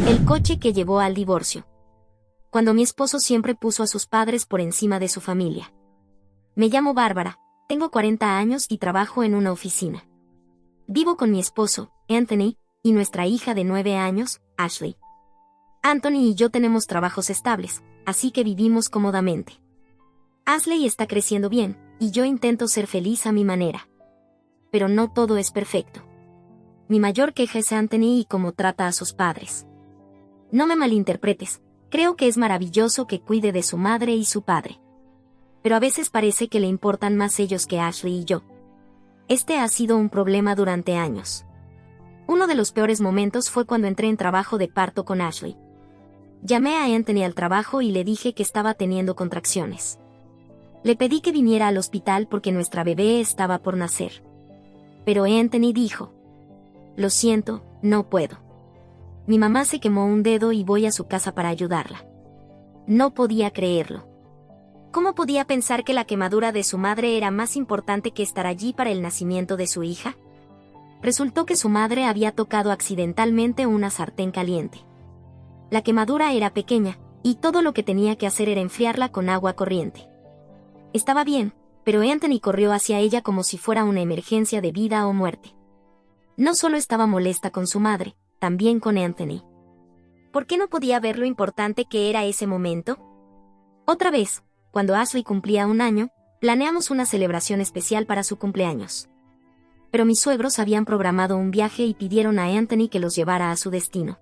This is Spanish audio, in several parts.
El coche que llevó al divorcio. Cuando mi esposo siempre puso a sus padres por encima de su familia. Me llamo Bárbara, tengo 40 años y trabajo en una oficina. Vivo con mi esposo, Anthony, y nuestra hija de 9 años, Ashley. Anthony y yo tenemos trabajos estables, así que vivimos cómodamente. Ashley está creciendo bien, y yo intento ser feliz a mi manera. Pero no todo es perfecto. Mi mayor queja es Anthony y cómo trata a sus padres. No me malinterpretes, creo que es maravilloso que cuide de su madre y su padre. Pero a veces parece que le importan más ellos que Ashley y yo. Este ha sido un problema durante años. Uno de los peores momentos fue cuando entré en trabajo de parto con Ashley. Llamé a Anthony al trabajo y le dije que estaba teniendo contracciones. Le pedí que viniera al hospital porque nuestra bebé estaba por nacer. Pero Anthony dijo: "Lo siento, no puedo. Mi mamá se quemó un dedo y voy a su casa para ayudarla". No podía creerlo. ¿Cómo podía pensar que la quemadura de su madre era más importante que estar allí para el nacimiento de su hija? Resultó que su madre había tocado accidentalmente una sartén caliente. La quemadura era pequeña, y todo lo que tenía que hacer era enfriarla con agua corriente. Estaba bien, pero Anthony corrió hacia ella como si fuera una emergencia de vida o muerte. No solo estaba molesta con su madre, también con Anthony. ¿Por qué no podía ver lo importante que era ese momento? Otra vez, cuando Ashley cumplía 1 año, planeamos una celebración especial para su cumpleaños. Pero mis suegros habían programado un viaje y pidieron a Anthony que los llevara a su destino.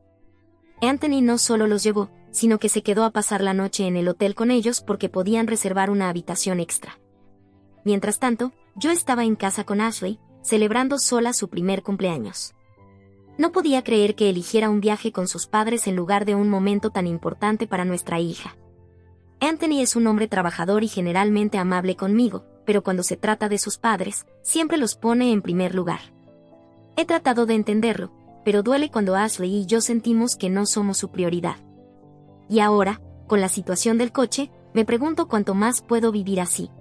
Anthony no solo los llevó, sino que se quedó a pasar la noche en el hotel con ellos porque podían reservar una habitación extra. Mientras tanto, yo estaba en casa con Ashley, celebrando sola su primer cumpleaños. No podía creer que eligiera un viaje con sus padres en lugar de un momento tan importante para nuestra hija. Anthony es un hombre trabajador y generalmente amable conmigo, pero cuando se trata de sus padres, siempre los pone en primer lugar. He tratado de entenderlo, pero duele cuando Ashley y yo sentimos que no somos su prioridad. Y ahora, con la situación del coche, me pregunto cuánto más puedo vivir así.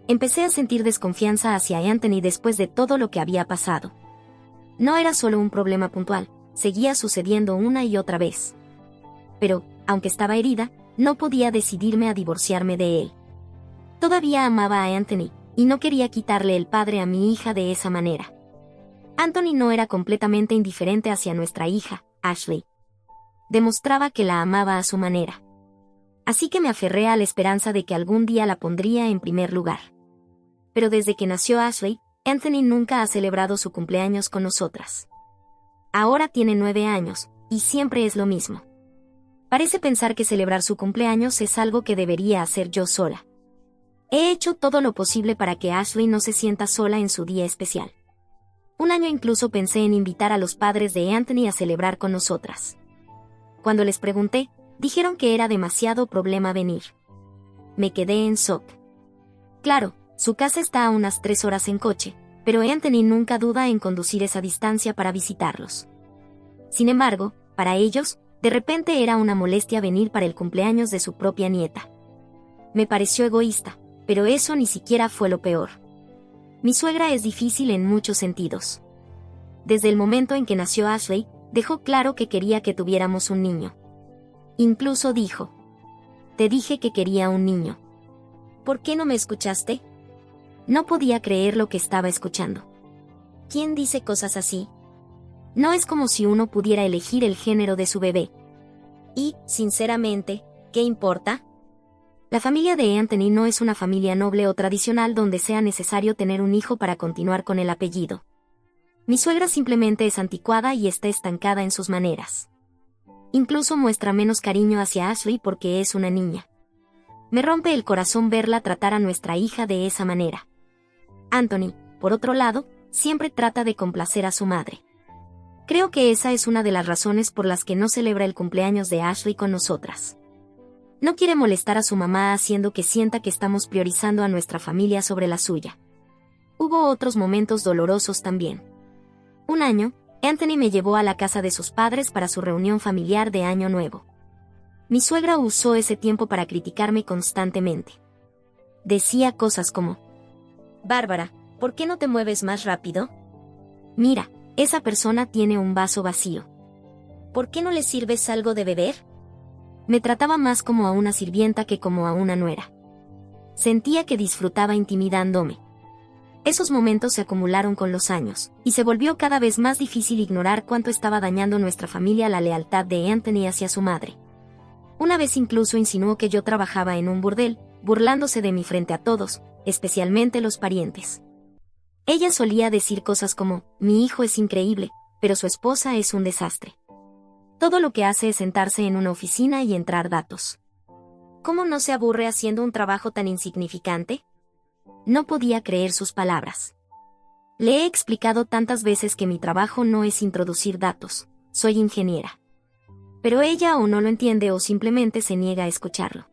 Empecé a sentir desconfianza hacia Anthony después de todo lo que había pasado. No era solo un problema puntual, seguía sucediendo una y otra vez. Pero, aunque estaba herida, no podía decidirme a divorciarme de él. Todavía amaba a Anthony, y no quería quitarle el padre a mi hija de esa manera. Anthony no era completamente indiferente hacia nuestra hija, Ashley. Demostraba que la amaba a su manera. Así que me aferré a la esperanza de que algún día la pondría en primer lugar. Pero desde que nació Ashley, Anthony nunca ha celebrado su cumpleaños con nosotras. Ahora tiene 9 años, y siempre es lo mismo. Parece pensar que celebrar su cumpleaños es algo que debería hacer yo sola. He hecho todo lo posible para que Ashley no se sienta sola en su día especial. 1 año incluso pensé en invitar a los padres de Anthony a celebrar con nosotras. Cuando les pregunté, dijeron que era demasiado problema venir. Me quedé en shock. Claro, su casa está a unas 3 horas en coche, pero Anthony nunca duda en conducir esa distancia para visitarlos. Sin embargo, para ellos, de repente era una molestia venir para el cumpleaños de su propia nieta. Me pareció egoísta, pero eso ni siquiera fue lo peor. Mi suegra es difícil en muchos sentidos. Desde el momento en que nació Ashley, dejó claro que quería que tuviéramos un niño. Incluso dijo: "Te dije que quería un niño. ¿Por qué no me escuchaste?". No podía creer lo que estaba escuchando. ¿Quién dice cosas así? No es como si uno pudiera elegir el género de su bebé. Y, sinceramente, ¿qué importa? La familia de Anthony no es una familia noble o tradicional donde sea necesario tener un hijo para continuar con el apellido. Mi suegra simplemente es anticuada y está estancada en sus maneras. Incluso muestra menos cariño hacia Ashley porque es una niña. Me rompe el corazón verla tratar a nuestra hija de esa manera. Anthony, por otro lado, siempre trata de complacer a su madre. Creo que esa es una de las razones por las que no celebra el cumpleaños de Ashley con nosotras. No quiere molestar a su mamá haciendo que sienta que estamos priorizando a nuestra familia sobre la suya. Hubo otros momentos dolorosos también. 1 año, Anthony me llevó a la casa de sus padres para su reunión familiar de Año Nuevo. Mi suegra usó ese tiempo para criticarme constantemente. Decía cosas como: "Bárbara, ¿por qué no te mueves más rápido? Mira, esa persona tiene un vaso vacío". ¿Por qué no le sirves algo de beber? Me trataba más como a una sirvienta que como a una nuera. Sentía que disfrutaba intimidándome. Esos momentos se acumularon con los años, y se volvió cada vez más difícil ignorar cuánto estaba dañando nuestra familia la lealtad de Anthony hacia su madre. Una vez incluso insinuó que yo trabajaba en un burdel, burlándose de mí frente a todos, especialmente los parientes. Ella solía decir cosas como, mi hijo es increíble, pero su esposa es un desastre. Todo lo que hace es sentarse en una oficina y entrar datos. ¿Cómo no se aburre haciendo un trabajo tan insignificante? No podía creer sus palabras. Le he explicado tantas veces que mi trabajo no es introducir datos, soy ingeniera. Pero ella o no lo entiende o simplemente se niega a escucharlo.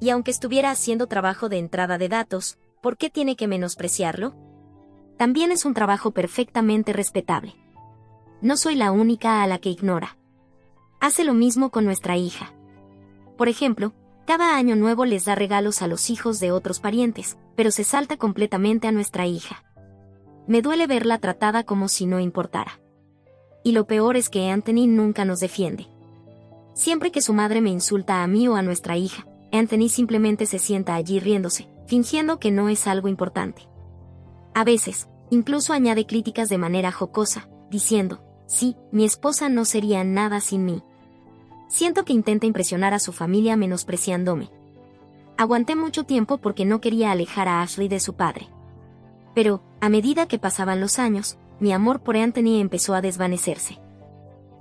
Y aunque estuviera haciendo trabajo de entrada de datos, ¿por qué tiene que menospreciarlo? También es un trabajo perfectamente respetable. No soy la única a la que ignora. Hace lo mismo con nuestra hija. Por ejemplo, cada año nuevo les da regalos a los hijos de otros parientes, pero se salta completamente a nuestra hija. Me duele verla tratada como si no importara. Y lo peor es que Anthony nunca nos defiende. Siempre que su madre me insulta a mí o a nuestra hija, Anthony simplemente se sienta allí riéndose, fingiendo que no es algo importante. A veces, incluso añade críticas de manera jocosa, diciendo, sí, mi esposa no sería nada sin mí. Siento que intenta impresionar a su familia menospreciándome. Aguanté mucho tiempo porque no quería alejar a Ashley de su padre. Pero, a medida que pasaban los años, mi amor por Anthony empezó a desvanecerse.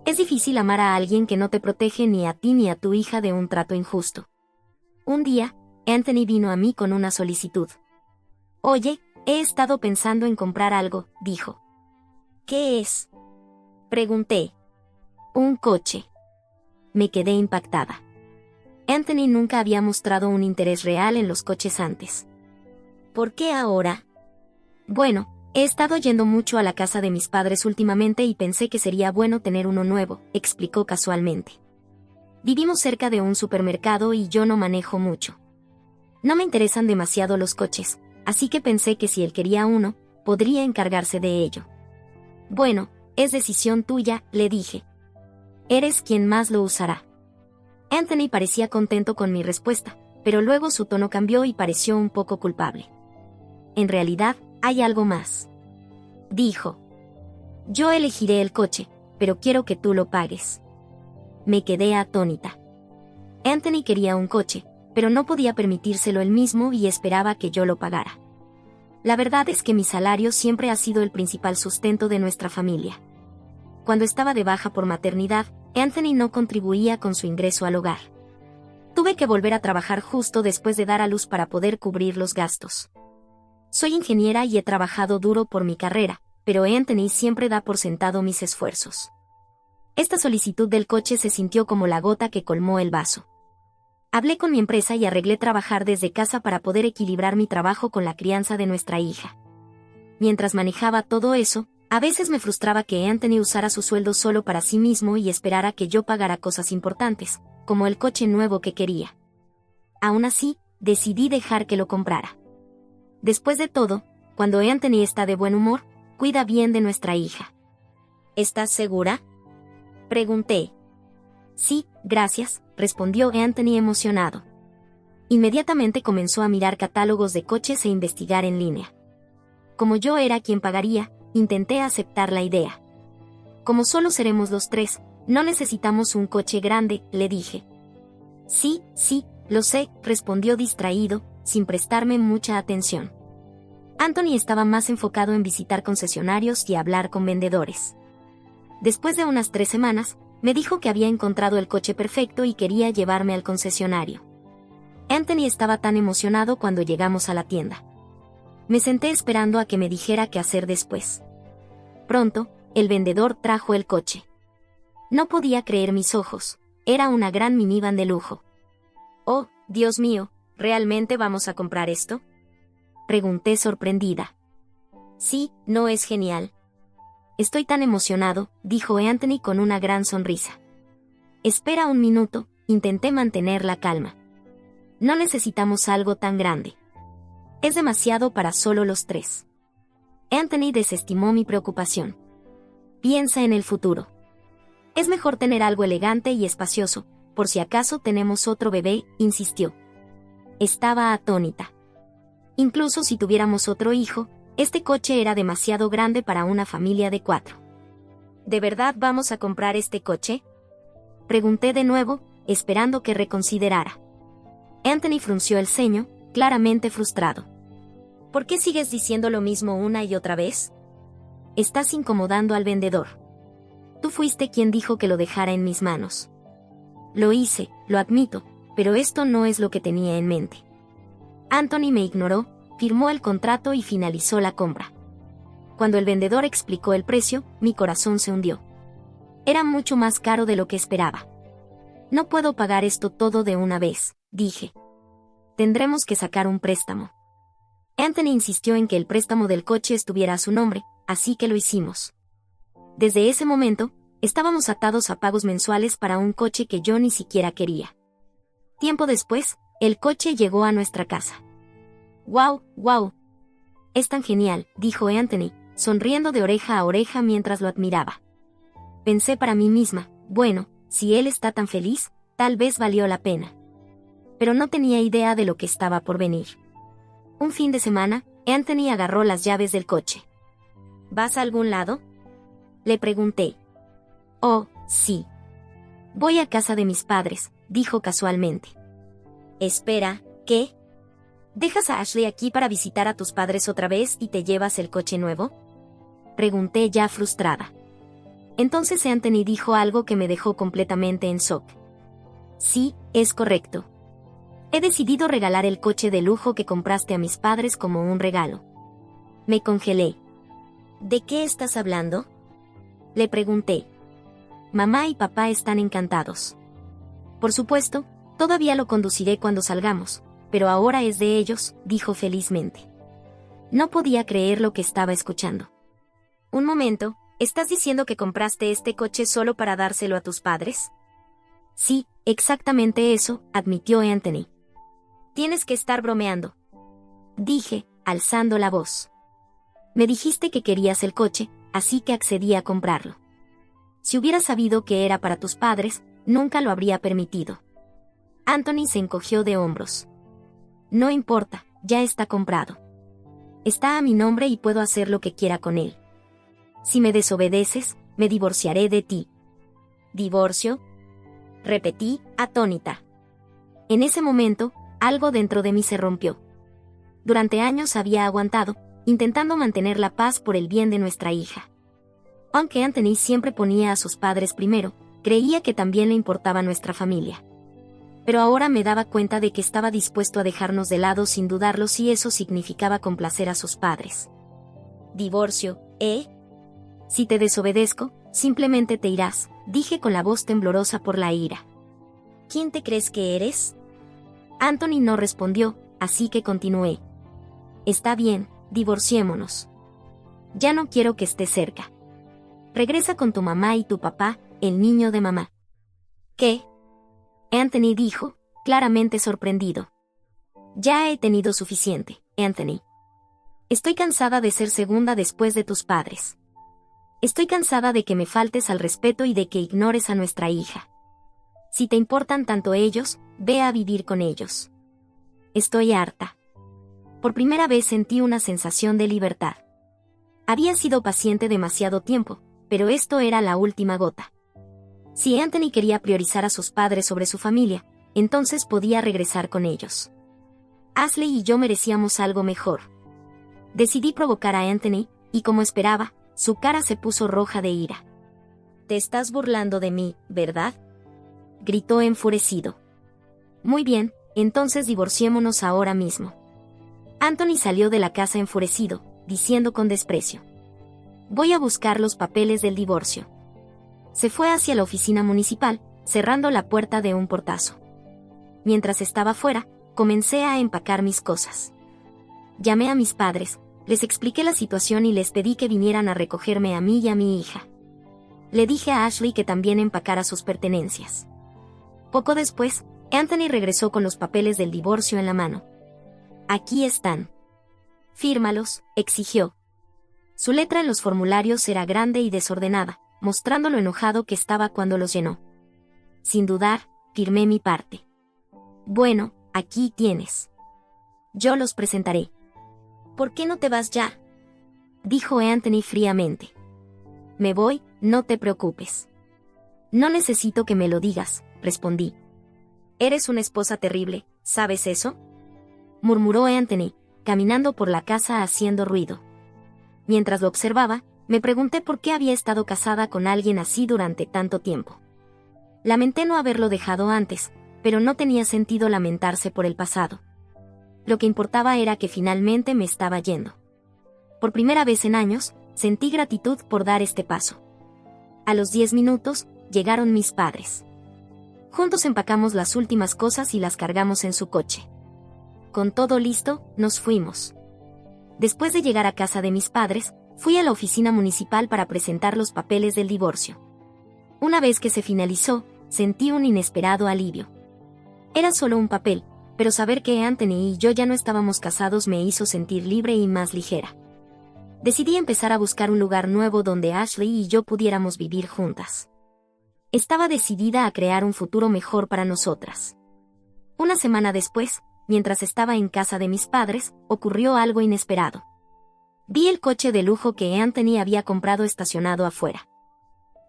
Es difícil amar a alguien que no te protege ni a ti ni a tu hija de un trato injusto. Un día, Anthony vino a mí con una solicitud. Oye, he estado pensando en comprar algo, dijo. ¿Qué es? Pregunté. Un coche. Me quedé impactada. Anthony nunca había mostrado un interés real en los coches antes. ¿Por qué ahora? Bueno, he estado yendo mucho a la casa de mis padres últimamente y pensé que sería bueno tener uno nuevo, explicó casualmente. Vivimos cerca de un supermercado y yo no manejo mucho. No me interesan demasiado los coches, así que pensé que si él quería uno, podría encargarse de ello. Bueno, es decisión tuya, le dije. Eres quien más lo usará. Anthony parecía contento con mi respuesta, pero luego su tono cambió y pareció un poco culpable. En realidad, hay algo más. Dijo. Yo elegiré el coche, pero quiero que tú lo pagues. Me quedé atónita. Anthony quería un coche, pero no podía permitírselo él mismo y esperaba que yo lo pagara. La verdad es que mi salario siempre ha sido el principal sustento de nuestra familia. Cuando estaba de baja por maternidad, Anthony no contribuía con su ingreso al hogar. Tuve que volver a trabajar justo después de dar a luz para poder cubrir los gastos. Soy ingeniera y he trabajado duro por mi carrera, pero Anthony siempre da por sentado mis esfuerzos. Esta solicitud del coche se sintió como la gota que colmó el vaso. Hablé con mi empresa y arreglé trabajar desde casa para poder equilibrar mi trabajo con la crianza de nuestra hija. Mientras manejaba todo eso, a veces me frustraba que Anthony usara su sueldo solo para sí mismo y esperara que yo pagara cosas importantes, como el coche nuevo que quería. Aún así, decidí dejar que lo comprara. Después de todo, cuando Anthony está de buen humor, cuida bien de nuestra hija. ¿Estás segura? Pregunté. Sí, gracias, respondió Anthony emocionado. Inmediatamente comenzó a mirar catálogos de coches e investigar en línea. Como yo era quien pagaría, intenté aceptar la idea. Como solo seremos los tres, no necesitamos un coche grande, le dije. Sí, lo sé, respondió distraído, sin prestarme mucha atención. Anthony estaba más enfocado en visitar concesionarios y hablar con vendedores. Después de unas 3 semanas, me dijo que había encontrado el coche perfecto y quería llevarme al concesionario. Anthony estaba tan emocionado cuando llegamos a la tienda. Me senté esperando a que me dijera qué hacer después. Pronto, el vendedor trajo el coche. No podía creer mis ojos, era una gran minivan de lujo. Oh, Dios mío, ¿realmente vamos a comprar esto? Pregunté sorprendida. Sí, ¿no es genial? Estoy tan emocionado, dijo Anthony con una gran sonrisa. Espera un minuto, intenté mantener la calma. No necesitamos algo tan grande. Es demasiado para solo los 3. Anthony desestimó mi preocupación. Piensa en el futuro. Es mejor tener algo elegante y espacioso, por si acaso tenemos otro bebé, insistió. Estaba atónita. Incluso si tuviéramos otro hijo, este coche era demasiado grande para una familia de 4. ¿De verdad vamos a comprar este coche?, pregunté de nuevo, esperando que reconsiderara. Anthony frunció el ceño, claramente frustrado. ¿Por qué sigues diciendo lo mismo una y otra vez? Estás incomodando al vendedor. Tú fuiste quien dijo que lo dejara en mis manos. Lo hice, lo admito, pero esto no es lo que tenía en mente. Anthony me ignoró, firmó el contrato y finalizó la compra. Cuando el vendedor explicó el precio, mi corazón se hundió. Era mucho más caro de lo que esperaba. No puedo pagar esto todo de una vez, dije. Tendremos que sacar un préstamo. Anthony insistió en que el préstamo del coche estuviera a su nombre, así que lo hicimos. Desde ese momento, estábamos atados a pagos mensuales para un coche que yo ni siquiera quería. Tiempo después, el coche llegó a nuestra casa. ¡Wow, wow! Es tan genial, dijo Anthony, sonriendo de oreja a oreja mientras lo admiraba. Pensé para mí misma, bueno, si él está tan feliz, tal vez valió la pena. Pero no tenía idea de lo que estaba por venir. Un fin de semana, Anthony agarró las llaves del coche. ¿Vas a algún lado?, le pregunté. Oh, sí. Voy a casa de mis padres, dijo casualmente. Espera, ¿qué? ¿Dejas a Ashley aquí para visitar a tus padres otra vez y te llevas el coche nuevo?, pregunté ya frustrada. Entonces Anthony dijo algo que me dejó completamente en shock. Sí, es correcto. He decidido regalar el coche de lujo que compraste a mis padres como un regalo. Me congelé. ¿De qué estás hablando?, le pregunté. Mamá y papá están encantados. Por supuesto, todavía lo conduciré cuando salgamos, pero ahora es de ellos, dijo felizmente. No podía creer lo que estaba escuchando. Un momento, ¿estás diciendo que compraste este coche solo para dárselo a tus padres? Sí, exactamente eso, admitió Anthony. Tienes que estar bromeando, dije, alzando la voz. Me dijiste que querías el coche, así que accedí a comprarlo. Si hubiera sabido que era para tus padres, nunca lo habría permitido. Anthony se encogió de hombros. No importa, ya está comprado. Está a mi nombre y puedo hacer lo que quiera con él. Si me desobedeces, me divorciaré de ti. ¿Divorcio?, repetí, atónita. En ese momento, algo dentro de mí se rompió. Durante años había aguantado, intentando mantener la paz por el bien de nuestra hija. Aunque Anthony siempre ponía a sus padres primero, creía que también le importaba nuestra familia. Pero ahora me daba cuenta de que estaba dispuesto a dejarnos de lado sin dudarlo si eso significaba complacer a sus padres. ¿Divorcio, eh? Si te desobedezco, simplemente te irás, dije con la voz temblorosa por la ira. ¿Quién te crees que eres? Anthony no respondió, así que continué. Está bien, divorciémonos. Ya no quiero que estés cerca. Regresa con tu mamá y tu papá, el niño de mamá. ¿Qué? Anthony dijo, claramente sorprendido. Ya he tenido suficiente, Anthony. Estoy cansada de ser segunda después de tus padres. Estoy cansada de que me faltes al respeto y de que ignores a nuestra hija. Si te importan tanto ellos, ve a vivir con ellos. Estoy harta. Por primera vez sentí una sensación de libertad. Había sido paciente demasiado tiempo, pero esto era la última gota. Si Anthony quería priorizar a sus padres sobre su familia, entonces podía regresar con ellos. Ashley y yo merecíamos algo mejor. Decidí provocar a Anthony, y como esperaba, su cara se puso roja de ira. «Te estás burlando de mí, ¿verdad?», gritó enfurecido. «Muy bien, entonces divorciémonos ahora mismo». Anthony salió de la casa enfurecido, diciendo con desprecio: «Voy a buscar los papeles del divorcio». Se fue hacia la oficina municipal, cerrando la puerta de un portazo. Mientras estaba fuera, comencé a empacar mis cosas. Llamé a mis padres, les expliqué la situación y les pedí que vinieran a recogerme a mí y a mi hija. Le dije a Ashley que también empacara sus pertenencias. Poco después, Anthony regresó con los papeles del divorcio en la mano. «Aquí están». «Fírmalos», exigió. Su letra en los formularios era grande y desordenada, mostrando lo enojado que estaba cuando los llenó. Sin dudar, firmé mi parte. Bueno, aquí tienes. Yo los presentaré. ¿Por qué no te vas ya?, dijo Anthony fríamente. Me voy, no te preocupes. No necesito que me lo digas, respondí. Eres una esposa terrible, ¿sabes eso?, murmuró Anthony, caminando por la casa haciendo ruido. Mientras lo observaba, me pregunté por qué había estado casada con alguien así durante tanto tiempo. Lamenté no haberlo dejado antes, pero no tenía sentido lamentarse por el pasado. Lo que importaba era que finalmente me estaba yendo. Por primera vez en años, sentí gratitud por dar este paso. A los 10 minutos, llegaron mis padres. Juntos empacamos las últimas cosas y las cargamos en su coche. Con todo listo, nos fuimos. Después de llegar a casa de mis padres, fui a la oficina municipal para presentar los papeles del divorcio. Una vez que se finalizó, sentí un inesperado alivio. Era solo un papel, pero saber que Anthony y yo ya no estábamos casados me hizo sentir libre y más ligera. Decidí empezar a buscar un lugar nuevo donde Ashley y yo pudiéramos vivir juntas. Estaba decidida a crear un futuro mejor para nosotras. Una semana después, mientras estaba en casa de mis padres, ocurrió algo inesperado. Vi el coche de lujo que Anthony había comprado estacionado afuera.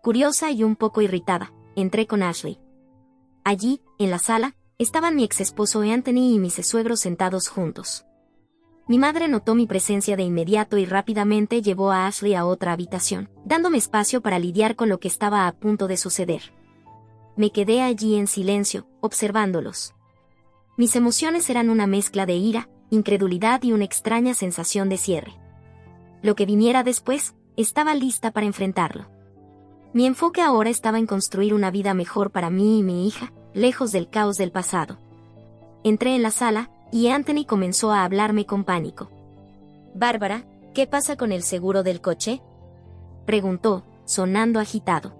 Curiosa y un poco irritada, entré con Ashley. Allí, en la sala, estaban mi exesposo Anthony y mis suegros sentados juntos. Mi madre notó mi presencia de inmediato y rápidamente llevó a Ashley a otra habitación, dándome espacio para lidiar con lo que estaba a punto de suceder. Me quedé allí en silencio, observándolos. Mis emociones eran una mezcla de ira, incredulidad y una extraña sensación de cierre. Lo que viniera después, estaba lista para enfrentarlo. Mi enfoque ahora estaba en construir una vida mejor para mí y mi hija, lejos del caos del pasado. Entré en la sala, y Anthony comenzó a hablarme con pánico. «Bárbara, ¿qué pasa con el seguro del coche?», preguntó, sonando agitado.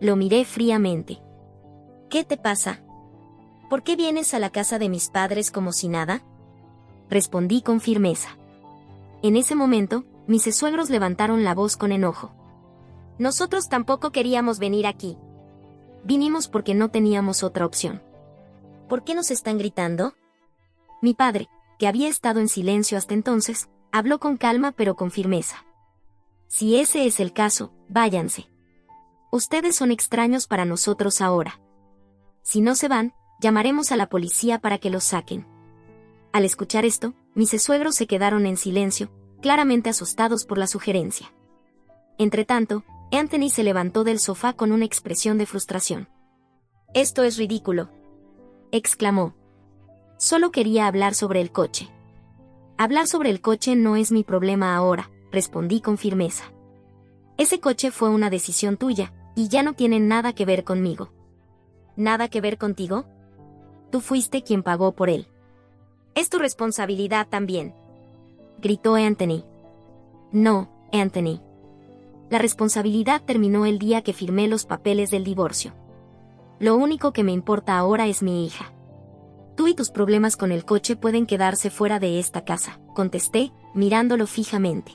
Lo miré fríamente. «¿Qué te pasa? ¿Por qué vienes a la casa de mis padres como si nada?», respondí con firmeza. En ese momento, mis suegros levantaron la voz con enojo. «Nosotros tampoco queríamos venir aquí. Vinimos porque no teníamos otra opción. ¿Por qué nos están gritando?». Mi padre, que había estado en silencio hasta entonces, habló con calma pero con firmeza. «Si ese es el caso, váyanse. Ustedes son extraños para nosotros ahora. Si no se van, llamaremos a la policía para que los saquen». Al escuchar esto, mis suegros se quedaron en silencio, claramente asustados por la sugerencia. Entretanto, Anthony se levantó del sofá con una expresión de frustración. «Esto es ridículo», exclamó. «Solo quería hablar sobre el coche». «Hablar sobre el coche no es mi problema ahora», respondí con firmeza. «Ese coche fue una decisión tuya, y ya no tiene nada que ver conmigo». «¿Nada que ver contigo? Tú fuiste quien pagó por él. Es tu responsabilidad también», gritó Anthony. «No, Anthony. La responsabilidad terminó el día que firmé los papeles del divorcio. Lo único que me importa ahora es mi hija. Tú y tus problemas con el coche pueden quedarse fuera de esta casa», contesté, mirándolo fijamente.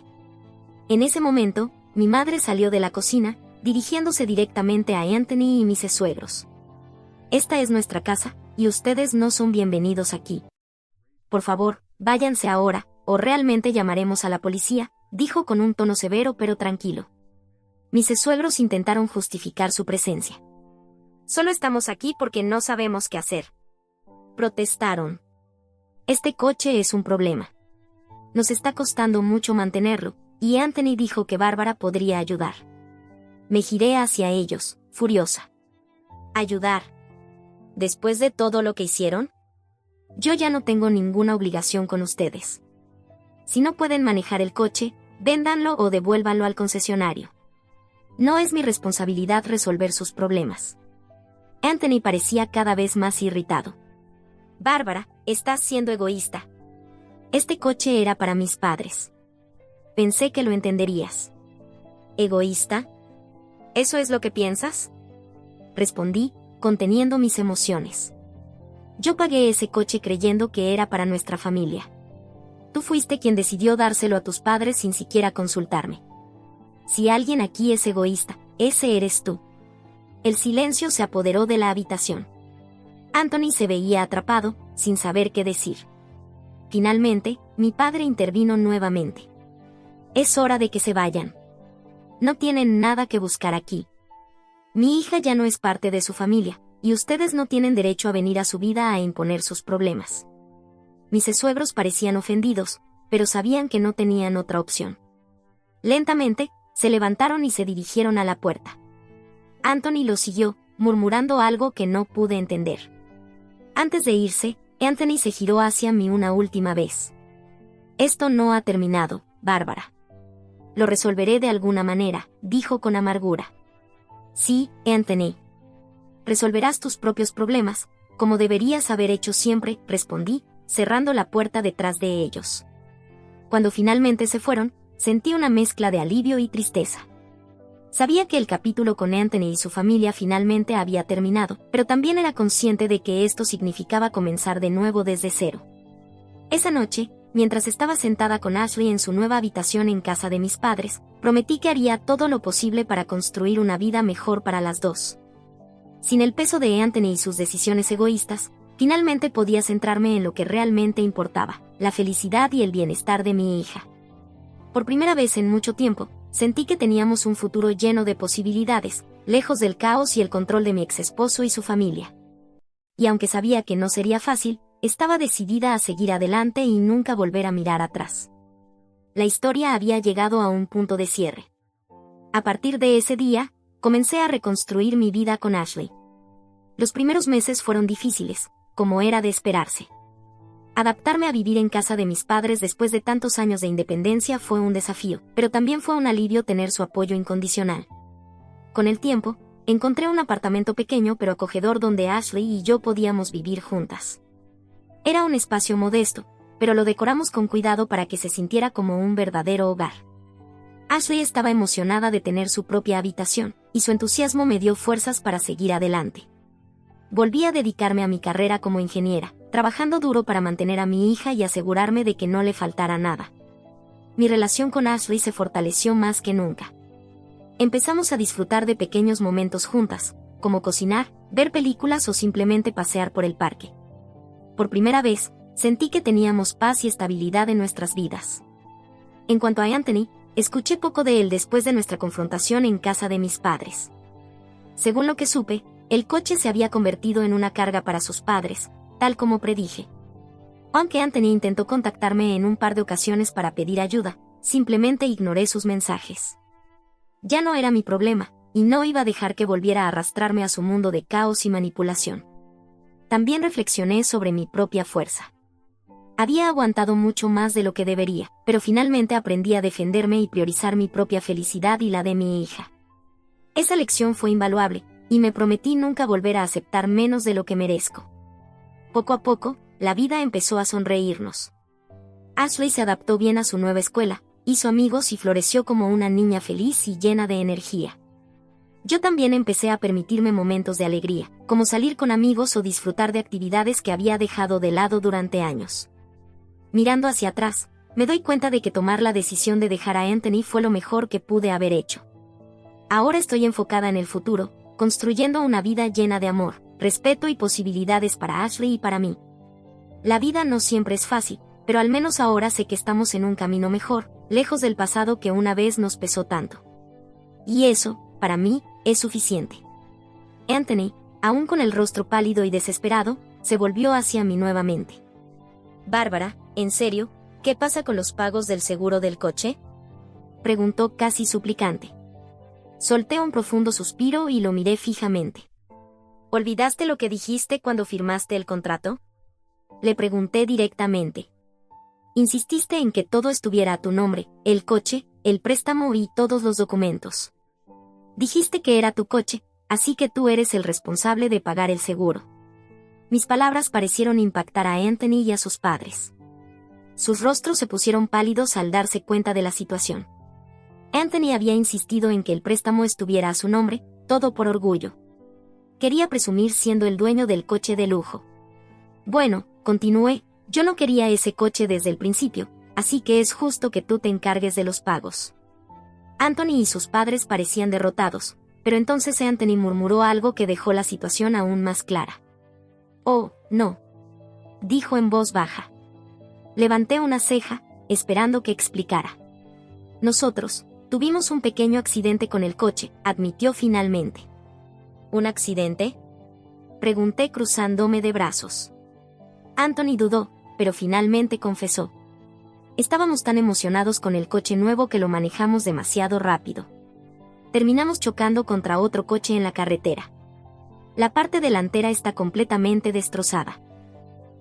En ese momento, mi madre salió de la cocina, dirigiéndose directamente a Anthony y mis suegros. «Esta es nuestra casa, y ustedes no son bienvenidos aquí. Por favor, váyanse ahora, o realmente llamaremos a la policía», dijo con un tono severo pero tranquilo. Mis suegros intentaron justificar su presencia. «Solo estamos aquí porque no sabemos qué hacer», protestaron. «Este coche es un problema. Nos está costando mucho mantenerlo», y Anthony dijo que Bárbara podría ayudar. Me giré hacia ellos, furiosa. ¿Ayudar? ¿Después de todo lo que hicieron? Yo ya no tengo ninguna obligación con ustedes. Si no pueden manejar el coche, véndanlo o devuélvanlo al concesionario. No es mi responsabilidad resolver sus problemas». Anthony parecía cada vez más irritado. «Bárbara, estás siendo egoísta. Este coche era para mis padres. Pensé que lo entenderías». «¿Egoísta? ¿Eso es lo que piensas?», respondí, conteniendo mis emociones. «Yo pagué ese coche creyendo que era para nuestra familia. Tú fuiste quien decidió dárselo a tus padres sin siquiera consultarme. Si alguien aquí es egoísta, ese eres tú. El silencio se apoderó de la habitación. Anthony se veía atrapado, sin saber qué decir. Finalmente, mi padre intervino nuevamente. Es hora de que se vayan. No tienen nada que buscar aquí. Mi hija ya no es parte de su familia, y ustedes no tienen derecho a venir a su vida a imponer sus problemas. Mis suegros parecían ofendidos, pero sabían que no tenían otra opción. Lentamente, se levantaron y se dirigieron a la puerta. Anthony los siguió, murmurando algo que no pude entender. Antes de irse, Anthony se giró hacia mí una última vez. Esto no ha terminado, Bárbara. Lo resolveré de alguna manera, dijo con amargura. Sí, Anthony. Resolverás tus propios problemas, como deberías haber hecho siempre, respondí, cerrando la puerta detrás de ellos. Cuando finalmente se fueron, sentí una mezcla de alivio y tristeza. Sabía que el capítulo con Anthony y su familia finalmente había terminado, pero también era consciente de que esto significaba comenzar de nuevo desde cero. Esa noche, mientras estaba sentada con Ashley en su nueva habitación en casa de mis padres, prometí que haría todo lo posible para construir una vida mejor para las dos. Sin el peso de Anthony y sus decisiones egoístas, finalmente podía centrarme en lo que realmente importaba, la felicidad y el bienestar de mi hija. Por primera vez en mucho tiempo, sentí que teníamos un futuro lleno de posibilidades, lejos del caos y el control de mi exesposo y su familia. Y aunque sabía que no sería fácil, estaba decidida a seguir adelante y nunca volver a mirar atrás. La historia había llegado a un punto de cierre. A partir de ese día, comencé a reconstruir mi vida con Ashley. Los primeros meses fueron difíciles, como era de esperarse. Adaptarme a vivir en casa de mis padres después de tantos años de independencia fue un desafío, pero también fue un alivio tener su apoyo incondicional. Con el tiempo, encontré un apartamento pequeño pero acogedor donde Ashley y yo podíamos vivir juntas. Era un espacio modesto, pero lo decoramos con cuidado para que se sintiera como un verdadero hogar. Ashley estaba emocionada de tener su propia habitación, y su entusiasmo me dio fuerzas para seguir adelante. Volví a dedicarme a mi carrera como ingeniera, trabajando duro para mantener a mi hija y asegurarme de que no le faltara nada. Mi relación con Ashley se fortaleció más que nunca. Empezamos a disfrutar de pequeños momentos juntas, como cocinar, ver películas o simplemente pasear por el parque. Por primera vez, sentí que teníamos paz y estabilidad en nuestras vidas. En cuanto a Anthony, escuché poco de él después de nuestra confrontación en casa de mis padres. Según lo que supe, el coche se había convertido en una carga para sus padres, tal como predije. Aunque Anthony intentó contactarme en un par de ocasiones para pedir ayuda, simplemente ignoré sus mensajes. Ya no era mi problema, y no iba a dejar que volviera a arrastrarme a su mundo de caos y manipulación. También reflexioné sobre mi propia fuerza. Había aguantado mucho más de lo que debería, pero finalmente aprendí a defenderme y priorizar mi propia felicidad y la de mi hija. Esa lección fue invaluable, y me prometí nunca volver a aceptar menos de lo que merezco. Poco a poco, la vida empezó a sonreírnos. Ashley se adaptó bien a su nueva escuela, hizo amigos y floreció como una niña feliz y llena de energía. Yo también empecé a permitirme momentos de alegría, como salir con amigos o disfrutar de actividades que había dejado de lado durante años. Mirando hacia atrás, me doy cuenta de que tomar la decisión de dejar a Anthony fue lo mejor que pude haber hecho. Ahora estoy enfocada en el futuro, construyendo una vida llena de amor, respeto y posibilidades para Ashley y para mí. La vida no siempre es fácil, pero al menos ahora sé que estamos en un camino mejor, lejos del pasado que una vez nos pesó tanto. Y eso, para mí, es suficiente. Anthony, aún con el rostro pálido y desesperado, se volvió hacia mí nuevamente. Bárbara, ¿en serio? ¿Qué pasa con los pagos del seguro del coche? Preguntó casi suplicante. Solté un profundo suspiro y lo miré fijamente. ¿Olvidaste lo que dijiste cuando firmaste el contrato? Le pregunté directamente. Insististe en que todo estuviera a tu nombre, el coche, el préstamo y todos los documentos. Dijiste que era tu coche, así que tú eres el responsable de pagar el seguro. Mis palabras parecieron impactar a Anthony y a sus padres. Sus rostros se pusieron pálidos al darse cuenta de la situación. Anthony había insistido en que el préstamo estuviera a su nombre, todo por orgullo. Quería presumir siendo el dueño del coche de lujo. Bueno, continué, yo no quería ese coche desde el principio, así que es justo que tú te encargues de los pagos. Anthony y sus padres parecían derrotados, pero entonces Anthony murmuró algo que dejó la situación aún más clara. «Oh, no», dijo en voz baja. Levanté una ceja, esperando que explicara. «Nosotros tuvimos un pequeño accidente con el coche», admitió finalmente. «¿Un accidente?», pregunté cruzándome de brazos. Anthony dudó, pero finalmente confesó. «Estábamos tan emocionados con el coche nuevo que lo manejamos demasiado rápido. Terminamos chocando contra otro coche en la carretera. La parte delantera está completamente destrozada».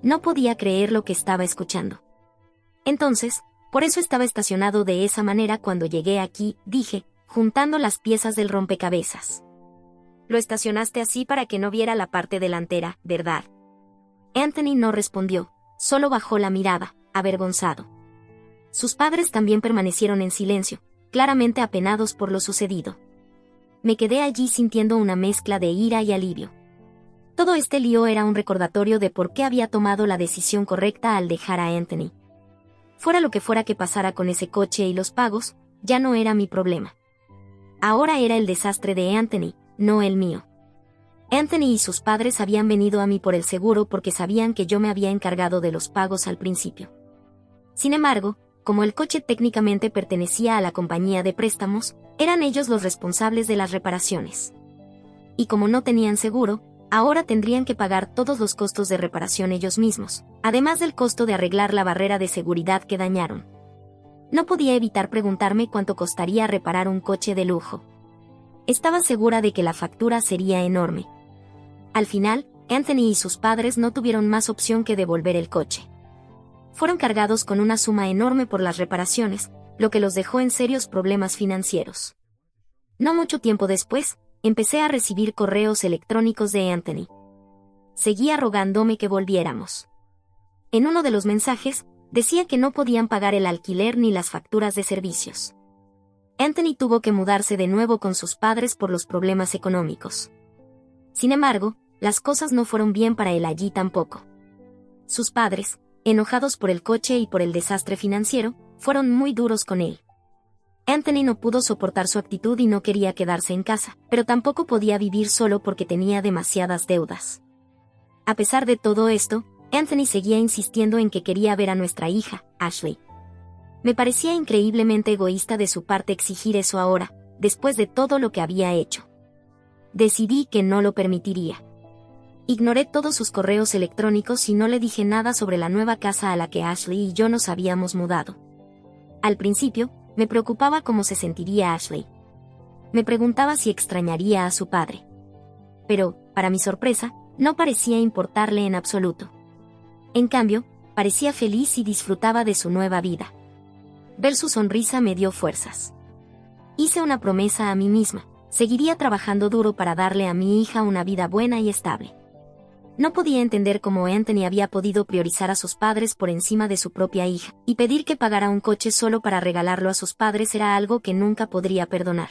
No podía creer lo que estaba escuchando. «Entonces, por eso estaba estacionado de esa manera cuando llegué aquí», dije, juntando las piezas del rompecabezas. «Lo estacionaste así para que no viera la parte delantera, ¿verdad?». Anthony no respondió, solo bajó la mirada, avergonzado. Sus padres también permanecieron en silencio, claramente apenados por lo sucedido. Me quedé allí sintiendo una mezcla de ira y alivio. Todo este lío era un recordatorio de por qué había tomado la decisión correcta al dejar a Anthony. Fuera lo que fuera que pasara con ese coche y los pagos, ya no era mi problema. Ahora era el desastre de Anthony, no el mío. Anthony y sus padres habían venido a mí por el seguro porque sabían que yo me había encargado de los pagos al principio. Sin embargo, como el coche técnicamente pertenecía a la compañía de préstamos, eran ellos los responsables de las reparaciones. Y como no tenían seguro, ahora tendrían que pagar todos los costos de reparación ellos mismos, además del costo de arreglar la barrera de seguridad que dañaron. No podía evitar preguntarme cuánto costaría reparar un coche de lujo. Estaba segura de que la factura sería enorme. Al final, Anthony y sus padres no tuvieron más opción que devolver el coche. Fueron cargados con una suma enorme por las reparaciones, lo que los dejó en serios problemas financieros. No mucho tiempo después, empecé a recibir correos electrónicos de Anthony. Seguía rogándome que volviéramos. En uno de los mensajes, decía que no podían pagar el alquiler ni las facturas de servicios. Anthony tuvo que mudarse de nuevo con sus padres por los problemas económicos. Sin embargo, las cosas no fueron bien para él allí tampoco. Sus padres, enojados por el coche y por el desastre financiero, fueron muy duros con él. Anthony no pudo soportar su actitud y no quería quedarse en casa, pero tampoco podía vivir solo porque tenía demasiadas deudas. A pesar de todo esto, Anthony seguía insistiendo en que quería ver a nuestra hija, Ashley. Me parecía increíblemente egoísta de su parte exigir eso ahora, después de todo lo que había hecho. Decidí que no lo permitiría. Ignoré todos sus correos electrónicos y no le dije nada sobre la nueva casa a la que Ashley y yo nos habíamos mudado. Al principio, me preocupaba cómo se sentiría Ashley. Me preguntaba si extrañaría a su padre. Pero, para mi sorpresa, no parecía importarle en absoluto. En cambio, parecía feliz y disfrutaba de su nueva vida. Ver su sonrisa me dio fuerzas. Hice una promesa a mí misma: seguiría trabajando duro para darle a mi hija una vida buena y estable. No podía entender cómo Anthony había podido priorizar a sus padres por encima de su propia hija, y pedir que pagara un coche solo para regalarlo a sus padres era algo que nunca podría perdonar.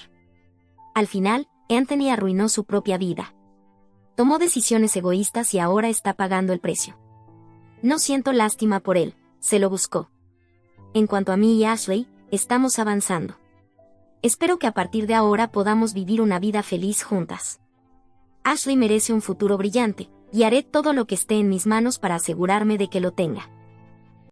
Al final, Anthony arruinó su propia vida. Tomó decisiones egoístas y ahora está pagando el precio. No siento lástima por él, se lo buscó. En cuanto a mí y Ashley, estamos avanzando. Espero que a partir de ahora podamos vivir una vida feliz juntas. Ashley merece un futuro brillante, y haré todo lo que esté en mis manos para asegurarme de que lo tenga.